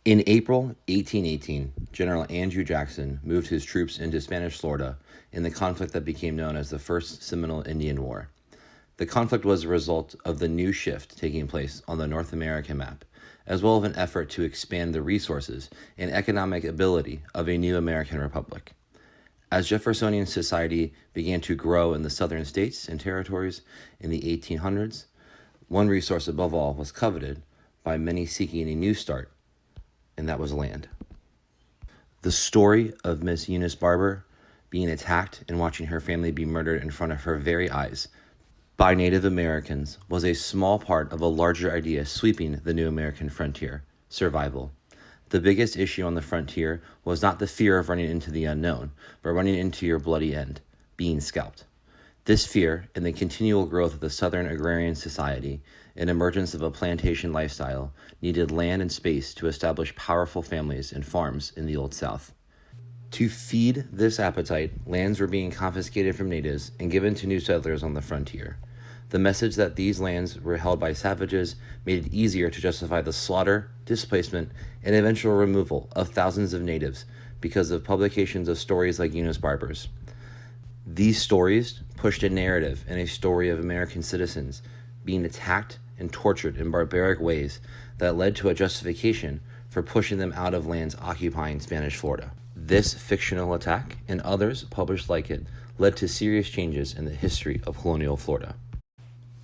In April 1818, General Andrew Jackson moved his troops into Spanish Florida in the conflict that became known as the First Seminole Indian War. The conflict was a result of the new shift taking place on the North American map, as well as an effort to expand the resources and economic ability of a new American republic. As Jeffersonian society began to grow in the southern states and territories in the 1800s, one resource above all was coveted by many seeking a new start, and that was land. The story of Miss Eunice Barber being attacked and watching her family be murdered in front of her very eyes by Native Americans was a small part of a larger idea sweeping the new American frontier: survival. The biggest issue on the frontier was not the fear of running into the unknown, but running into your bloody end, being scalped. This fear and the continual growth of the Southern agrarian society and emergence of a plantation lifestyle needed land and space to establish powerful families and farms in the Old South. To feed this appetite, lands were being confiscated from natives and given to new settlers on the frontier. The message that these lands were held by savages made it easier to justify the slaughter, displacement, and eventual removal of thousands of natives because of publications of stories like Eunice Barber's. These stories pushed a narrative and a story of American citizens being attacked and tortured in barbaric ways that led to a justification for pushing them out of lands occupying Spanish Florida. This fictional attack, and others published like it, led to serious changes in the history of colonial Florida.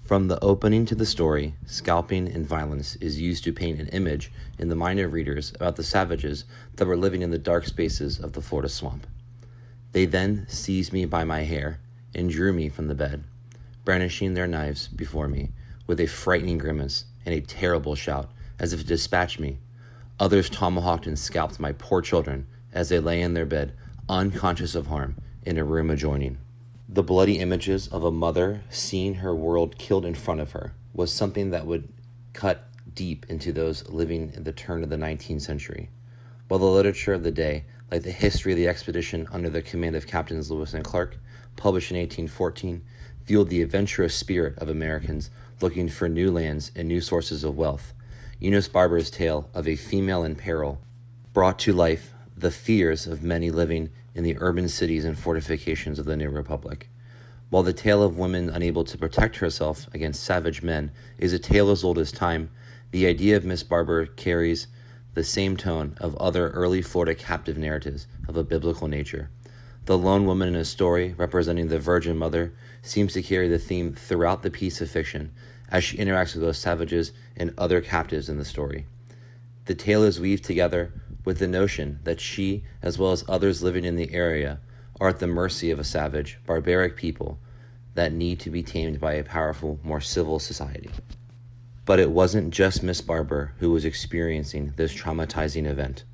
From the opening to the story, scalping and violence is used to paint an image in the mind of readers about the savages that were living in the dark spaces of the Florida swamp. They then seized me by my hair and drew me from the bed, brandishing their knives before me with a frightening grimace and a terrible shout as if to dispatch me. Others tomahawked and scalped my poor children as they lay in their bed, unconscious of harm, in a room adjoining. The bloody images of a mother seeing her world killed in front of her was something that would cut deep into those living in the turn of the 19th century. While the literature of the day, like the history of the expedition under the command of Captains Lewis and Clark, published in 1814, fueled the adventurous spirit of Americans looking for new lands and new sources of wealth. Eunice Barber's tale of a female in peril brought to life the fears of many living in the urban cities and fortifications of the new republic. While the tale of women unable to protect herself against savage men is a tale as old as time, the idea of Miss Barber carries the same tone of other early Florida captive narratives of a biblical nature. The lone woman in a story representing the Virgin Mother seems to carry the theme throughout the piece of fiction as she interacts with those savages and other captives in the story. The tale is weaved together with the notion that she, as well as others living in the area, are at the mercy of a savage, barbaric people that need to be tamed by a powerful, more civil society. But it wasn't just Miss Barber who was experiencing this traumatizing event.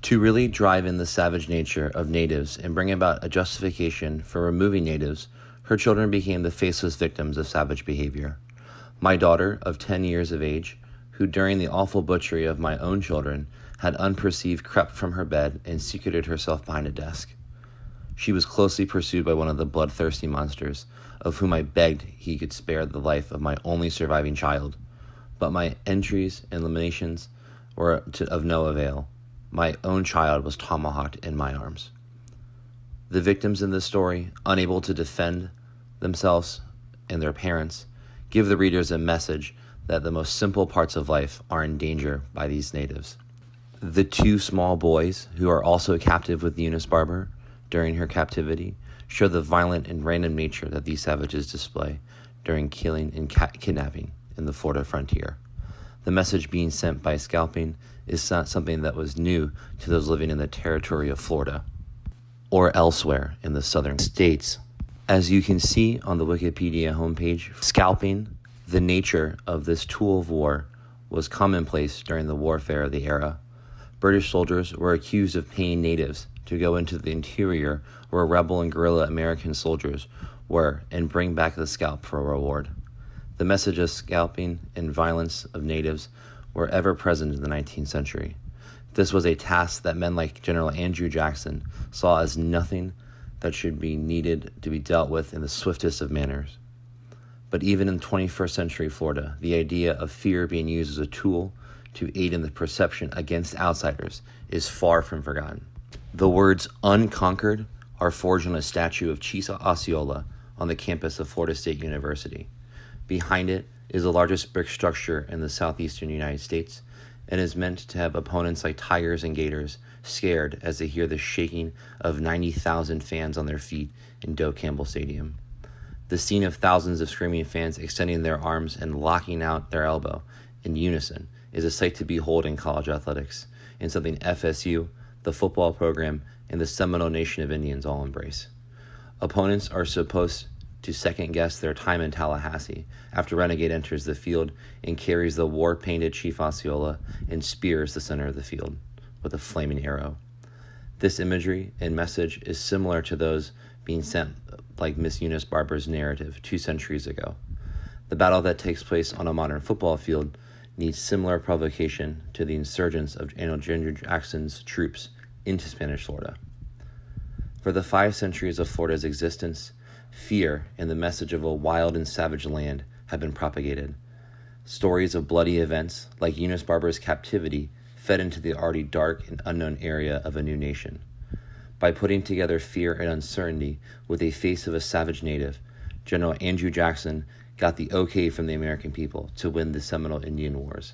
To really drive in the savage nature of natives and bring about a justification for removing natives, her children became the faceless victims of savage behavior. My daughter, of 10 years of age, who during the awful butchery of my own children had unperceived crept from her bed and secreted herself behind a desk. She was closely pursued by one of the bloodthirsty monsters, of whom I begged he could spare the life of my only surviving child. But my entreaties and lamentations were of no avail. My own child was tomahawked in my arms. The victims in this story, unable to defend themselves and their parents, give the readers a message that the most simple parts of life are in danger by these natives. The two small boys, who are also captive with Eunice Barber during her captivity, show the violent and random nature that these savages display during killing and kidnapping in the Florida frontier. The message being sent by scalping is not something that was new to those living in the territory of Florida or elsewhere in the southern states. As you can see on the Wikipedia homepage, scalping, the nature of this tool of war, was commonplace during the warfare of the era. British soldiers were accused of paying natives to go into the interior where rebel and guerrilla American soldiers were and bring back the scalp for a reward. The message of scalping and violence of natives were ever present in the 19th century. This was a task that men like General Andrew Jackson saw as nothing that should be needed to be dealt with in the swiftest of manners. But even in 21st century Florida, the idea of fear being used as a tool to aid in the perception against outsiders is far from forgotten. The words unconquered are forged on a statue of Chief Osceola on the campus of Florida State University. Behind it is the largest brick structure in the southeastern United States and is meant to have opponents like Tigers and Gators scared as they hear the shaking of 90,000 fans on their feet in Doak Campbell Stadium. The scene of thousands of screaming fans extending their arms and locking out their elbow in unison is a sight to behold in college athletics, and something FSU, the football program, and the Seminole Nation of Indians all embrace. Opponents are supposed to second-guess their time in Tallahassee after Renegade enters the field and carries the war-painted Chief Osceola and spears the center of the field with a flaming arrow. This imagery and message is similar to those being sent like Miss Eunice Barber's narrative 2 centuries ago. The battle that takes place on a modern football field needs similar provocation to the insurgence of Andrew Jackson's troops into Spanish Florida. For the 5 centuries of Florida's existence, fear and the message of a wild and savage land have been propagated. Stories of bloody events, like Eunice Barber's captivity, fed into the already dark and unknown area of a new nation. By putting together fear and uncertainty with a face of a savage native, General Andrew Jackson got the okay from the American people to win the Seminole Indian Wars.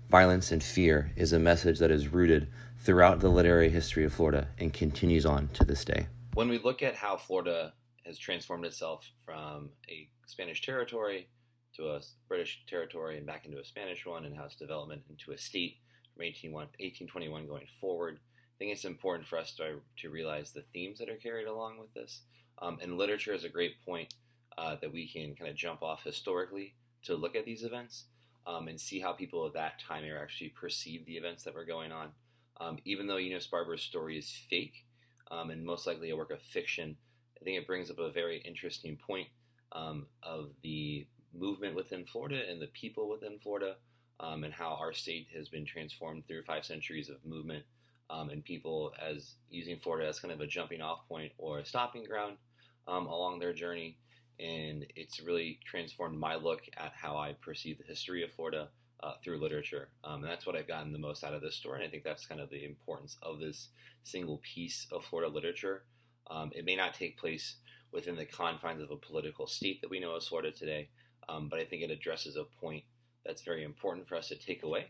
Violence and fear is a message that is rooted throughout the literary history of Florida and continues on to this day. When we look at how Florida has transformed itself from a Spanish territory to a British territory and back into a Spanish one, and how its development into a state from 1821 going forward, I think it's important for us to realize the themes that are carried along with this. And literature is a great point that we can kind of jump off historically to look at these events and see how people at that time era actually perceived the events that were going on. Even though Eunice Barber's story is fake and most likely a work of fiction, I think it brings up a very interesting point of the movement within Florida and the people within Florida, and how our state has been transformed through 5 centuries of movement and people as using Florida as kind of a jumping off point or a stopping ground along their journey. And it's really transformed my look at how I perceive the history of Florida through literature. And that's what I've gotten the most out of this story. And I think that's kind of the importance of this single piece of Florida literature. It may not take place within the confines of a political state that we know as Florida today, but I think it addresses a point that's very important for us to take away,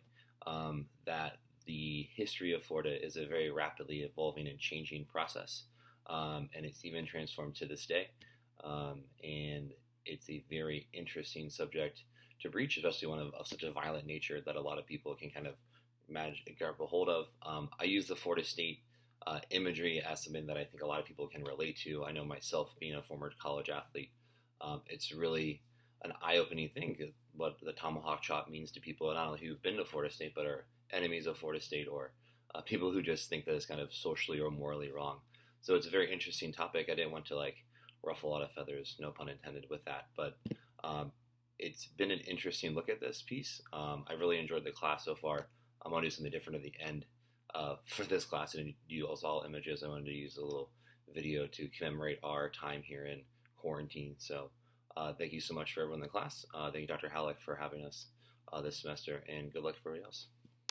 that the history of Florida is a very rapidly evolving and changing process, and it's even transformed to this day. And it's a very interesting subject to breach, especially one of such a violent nature that a lot of people can kind of grab a hold of. I use the Florida State imagery as something that I think a lot of people can relate to. I know myself, being a former college athlete, it's really an eye-opening thing what the tomahawk chop means to people, not only who've been to Florida State, but are enemies of Florida State, or people who just think that it's kind of socially or morally wrong. So it's a very interesting topic. I didn't want to ruffle a lot of feathers, no pun intended with that, but it's been an interesting look at this piece. I really enjoyed the class so far. I'm going to do something different at the end for this class, and you also all images. I wanted to use a little video to commemorate our time here in quarantine. So thank you so much for everyone in the class. Thank you, Dr. Hallock, for having us this semester, and good luck for everybody else.